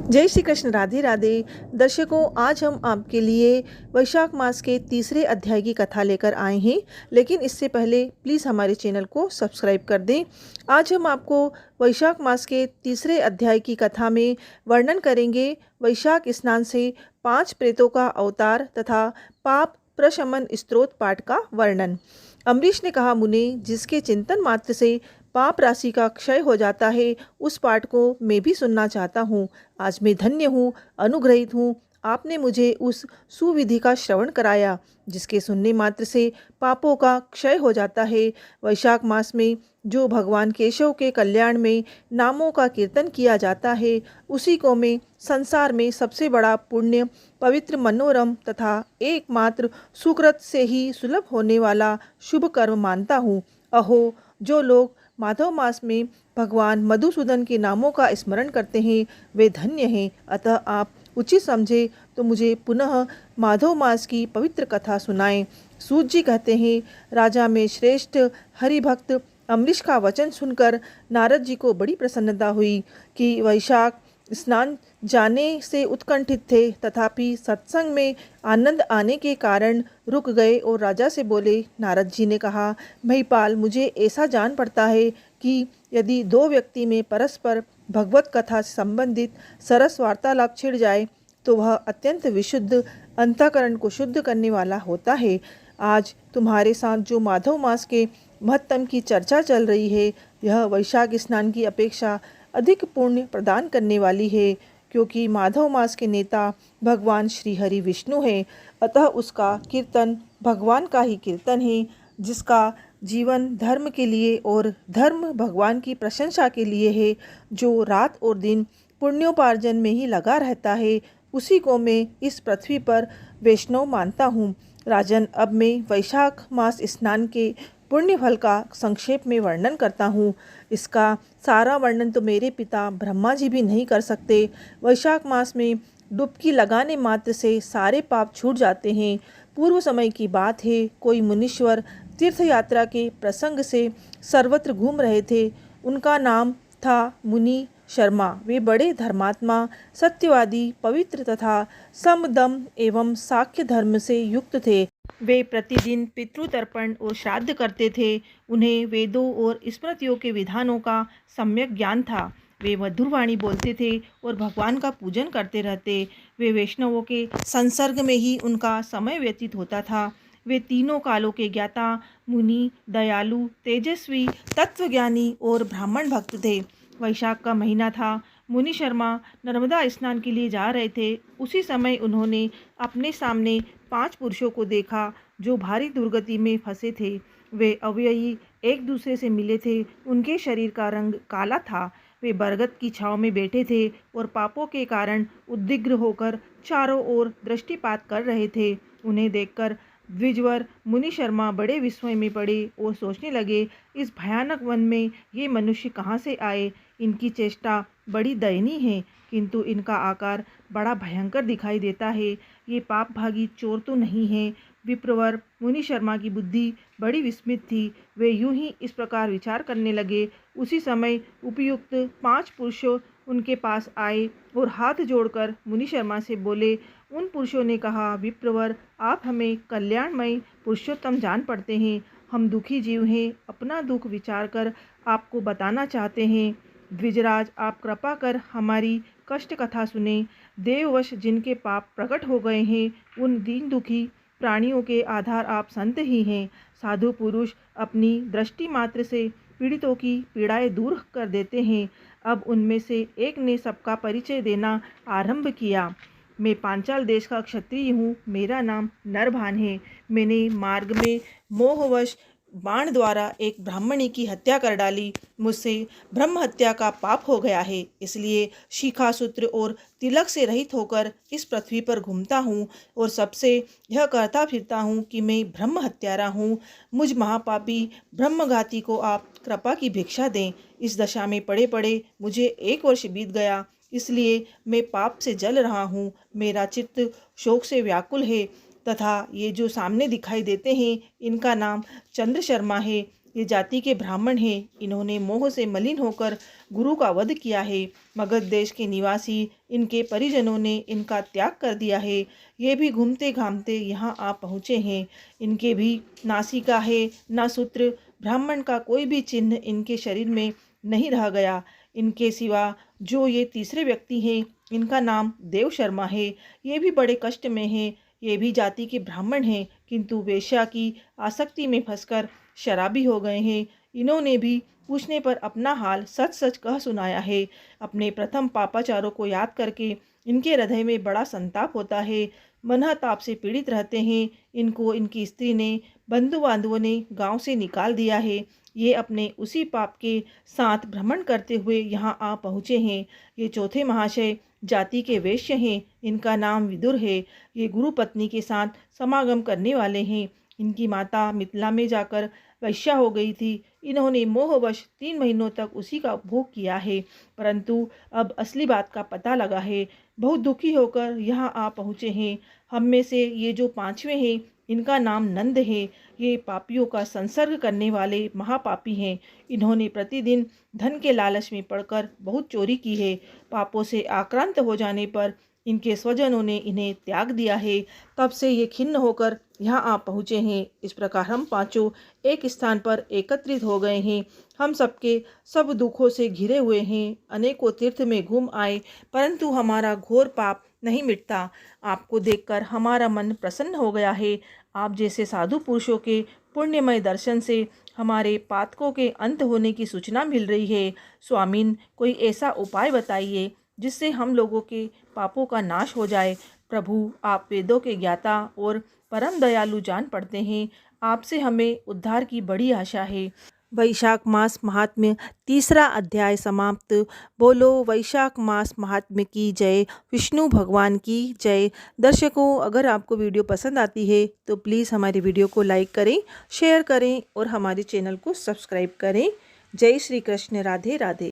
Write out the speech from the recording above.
जय श्री कृष्ण। राधे राधे। दर्शकों, आज हम आपके लिए वैशाख मास के तीसरे अध्याय की कथा लेकर आए हैं, लेकिन इससे पहले प्लीज़ हमारे चैनल को सब्सक्राइब कर दें। आज हम आपको वैशाख मास के तीसरे अध्याय की कथा में वर्णन करेंगे वैशाख स्नान से 5 प्रेतों का अवतार तथा पाप प्रशमन स्तोत्र पाठ का वर्णन। अम्बरीश ने कहा, मुने, जिसके चिंतन मात्र से पाप राशि का क्षय हो जाता है, उस पाठ को मैं भी सुनना चाहता हूँ। आज मैं धन्य हूँ, अनुग्रहित हूँ। आपने मुझे उस सुविधि का श्रवण कराया जिसके सुनने मात्र से पापों का क्षय हो जाता है। वैशाख मास में जो भगवान केशव के कल्याण में नामों का कीर्तन किया जाता है, उसी को मैं संसार में सबसे बड़ा पुण्य, पवित्र, मनोरम तथा एकमात्र सुकृत से ही सुलभ होने वाला शुभ कर्म मानता हूँ। अहो, जो लोग माधव मास में भगवान मधुसूदन के नामों का स्मरण करते हैं, वे धन्य हैं। अतः आप उचित समझे तो मुझे पुनः माधव मास की पवित्र कथा सुनाएं। सूत जी कहते हैं, राजा में श्रेष्ठ हरिभक्त अम्बरीश का वचन सुनकर नारद जी को बड़ी प्रसन्नता हुई कि वैशाख स्नान जाने से उत्कंठित थे, तथापि सत्संग में आनंद आने के कारण रुक गए और राजा से बोले। नारद जी ने कहा, महिपाल, मुझे ऐसा जान पड़ता है कि यदि दो व्यक्ति में परस्पर भगवत कथा से संबंधित सरस वार्तालाप छिड़ जाए तो वह अत्यंत विशुद्ध, अंतःकरण को शुद्ध करने वाला होता है। आज तुम्हारे साथ जो माधव मास के महत्तम की चर्चा चल रही है, यह वैशाख स्नान की अपेक्षा अधिक पुण्य प्रदान करने वाली है, क्योंकि माधव मास के नेता भगवान श्री हरि विष्णु है। अतः उसका कीर्तन भगवान का ही कीर्तन है। जिसका जीवन धर्म के लिए और धर्म भगवान की प्रशंसा के लिए है, जो रात और दिन पुण्योपार्जन में ही लगा रहता है, उसी को मैं इस पृथ्वी पर वैष्णव मानता हूँ। राजन, अब मैं वैशाख मास स्नान के पुण्य फल का संक्षेप में वर्णन करता हूँ। इसका सारा वर्णन तो मेरे पिता ब्रह्मा जी भी नहीं कर सकते। वैशाख मास में डुबकी लगाने मात्र से सारे पाप छूट जाते हैं। पूर्व समय की बात है, कोई मुनीश्वर तीर्थ यात्रा के प्रसंग से सर्वत्र घूम रहे थे। उनका नाम था मुनि शर्मा। वे बड़े धर्मात्मा, सत्यवादी, पवित्र तथा समदम एवं साख्य धर्म से युक्त थे। वे प्रतिदिन पितृतर्पण और श्राद्ध करते थे। उन्हें वेदों और स्मृतियों के विधानों का सम्यक ज्ञान था। वे मधुर वाणी बोलते थे और भगवान का पूजन करते रहते। वे वैष्णवों के संसर्ग में ही उनका समय व्यतीत होता था। वे तीनों कालों के ज्ञाता, मुनि, दयालु, तेजस्वी, तत्वज्ञानी और ब्राह्मण भक्त थे। वैशाख का महीना था। मुनि शर्मा नर्मदा स्नान के लिए जा रहे थे। उसी समय उन्होंने अपने सामने 5 पुरुषों को देखा जो भारी दुर्गति में फंसे थे। वे अवयवी एक दूसरे से मिले थे। उनके शरीर का रंग काला था। वे बरगद की छांव में बैठे थे और पापों के कारण उद्विग्न होकर चारों ओर दृष्टिपात कर रहे थे। उन्हें देखकर द्विजवर मुनि शर्मा बड़े विस्मय में पड़े और सोचने लगे, इस भयानक वन में ये मनुष्य कहाँ से आए। इनकी चेष्टा बड़ी दयनीय है, किंतु इनका आकार बड़ा भयंकर दिखाई देता है। ये पाप भागी चोर तो नहीं है। विप्रवर मुनि शर्मा की बुद्धि बड़ी विस्मित थी। वे यूं ही इस प्रकार विचार करने लगे। उसी समय उपयुक्त 5 पुरुषों उनके पास आए और हाथ जोड़कर मुनि शर्मा से बोले। उन पुरुषों ने कहा, विप्रवर, आप हमें कल्याणमय पुरुषोत्तम जान पड़ते हैं। हम दुखी जीव हैं। अपना दुख विचार कर आपको बताना चाहते हैं। द्विजराज, आप कृपा कर हमारी कष्ट कथा सुने। देववश जिनके पाप प्रकट हो गए हैं, उन दीन दुखी प्राणियों के आधार आप संत ही हैं। साधु पुरुष अपनी दृष्टि मात्र से पीड़ितों की पीड़ाएं दूर कर देते हैं। अब उनमें से एक ने सबका परिचय देना आरंभ किया। मैं पांचाल देश का क्षत्रिय हूँ। मेरा नाम नरभान है। मैंने मार्ग में मोहवश बाण द्वारा एक ब्राह्मणी की हत्या कर डाली। मुझसे ब्रह्म हत्या का पाप हो गया है। इसलिए शिखा, सूत्र और तिलक से रहित होकर इस पृथ्वी पर घूमता हूँ और सबसे यह कहता फिरता हूँ कि मैं ब्रह्म हत्यारा हूँ। मुझ महापापी ब्रह्मघाती को आप कृपा की भिक्षा दें। इस दशा में पड़े पड़े मुझे 1 वर्ष बीत गया। इसलिए मैं पाप से जल रहा हूँ। मेरा चित्त शोक से व्याकुल है तथा ये जो सामने दिखाई देते हैं, इनका नाम चंद्र शर्मा है। ये जाति के ब्राह्मण हैं। इन्होंने मोह से मलिन होकर गुरु का वध किया है। मगध देश के निवासी इनके परिजनों ने इनका त्याग कर दिया है। ये भी घूमते घामते यहाँ आ पहुँचे हैं। इनके भी नासिका है ना सूत्र, ब्राह्मण का कोई भी चिन्ह इनके शरीर में नहीं रह गया। इनके सिवा जो ये तीसरे व्यक्ति हैं, इनका नाम देव शर्मा है। ये भी बड़े कष्ट में हैं। ये भी जाति के ब्राह्मण हैं, किंतु वेश्या की आसक्ति में फंसकर शराबी हो गए हैं। इन्होंने भी पूछने पर अपना हाल सच सच कह सुनाया है। अपने प्रथम पापाचारों को याद करके इनके हृदय में बड़ा संताप होता है। मनोताप से पीड़ित रहते हैं। इनको इनकी स्त्री ने, बंधु बांधवों ने गांव से निकाल दिया है। ये अपने उसी पाप के साथ भ्रमण करते हुए यहाँ आ पहुँचे हैं। ये चौथे महाशय जाति के वैश्य हैं। इनका नाम विदुर है। ये गुरु पत्नी के साथ समागम करने वाले हैं। इनकी माता मिथिला में जाकर वैश्या हो गई थी। इन्होंने मोहवश 3 महीनों तक उसी का उपभोग किया है, परंतु अब असली बात का पता लगा है। बहुत दुखी होकर यहाँ आ पहुँचे हैं। हम में से ये जो 5वें हैं, इनका नाम नंद है। ये पापियों का संसर्ग करने वाले महापापी हैं। इन्होंने प्रतिदिन धन के लालच में पड़कर बहुत चोरी की है। पापों से आक्रांत हो जाने पर इनके स्वजनों ने इन्हें त्याग दिया है। तब से ये खिन्न होकर यहाँ आ पहुँचे हैं। इस प्रकार हम पांचों एक स्थान पर एकत्रित हो गए हैं। हम सबके सब दुखों से घिरे हुए हैं। अनेकों तीर्थ में घूम आए, परंतु हमारा घोर पाप नहीं मिटता। आपको देखकर हमारा मन प्रसन्न हो गया है। आप जैसे साधु पुरुषों के पुण्यमय दर्शन से हमारे पातकों के अंत होने की सूचना मिल रही है। स्वामीन, कोई ऐसा उपाय बताइए जिससे हम लोगों के पापों का नाश हो जाए। प्रभु, आप वेदों के ज्ञाता और परम दयालु जान पड़ते हैं। आपसे हमें उद्धार की बड़ी आशा है। वैशाख मास महात्म्य 3रा अध्याय समाप्त। बोलो वैशाख मास महात्म्य की जय। विष्णु भगवान की जय। दर्शकों, अगर आपको वीडियो पसंद आती है तो प्लीज़ हमारी वीडियो को लाइक करें, शेयर करें और हमारे चैनल को सब्सक्राइब करें। जय श्री कृष्ण। राधे राधे।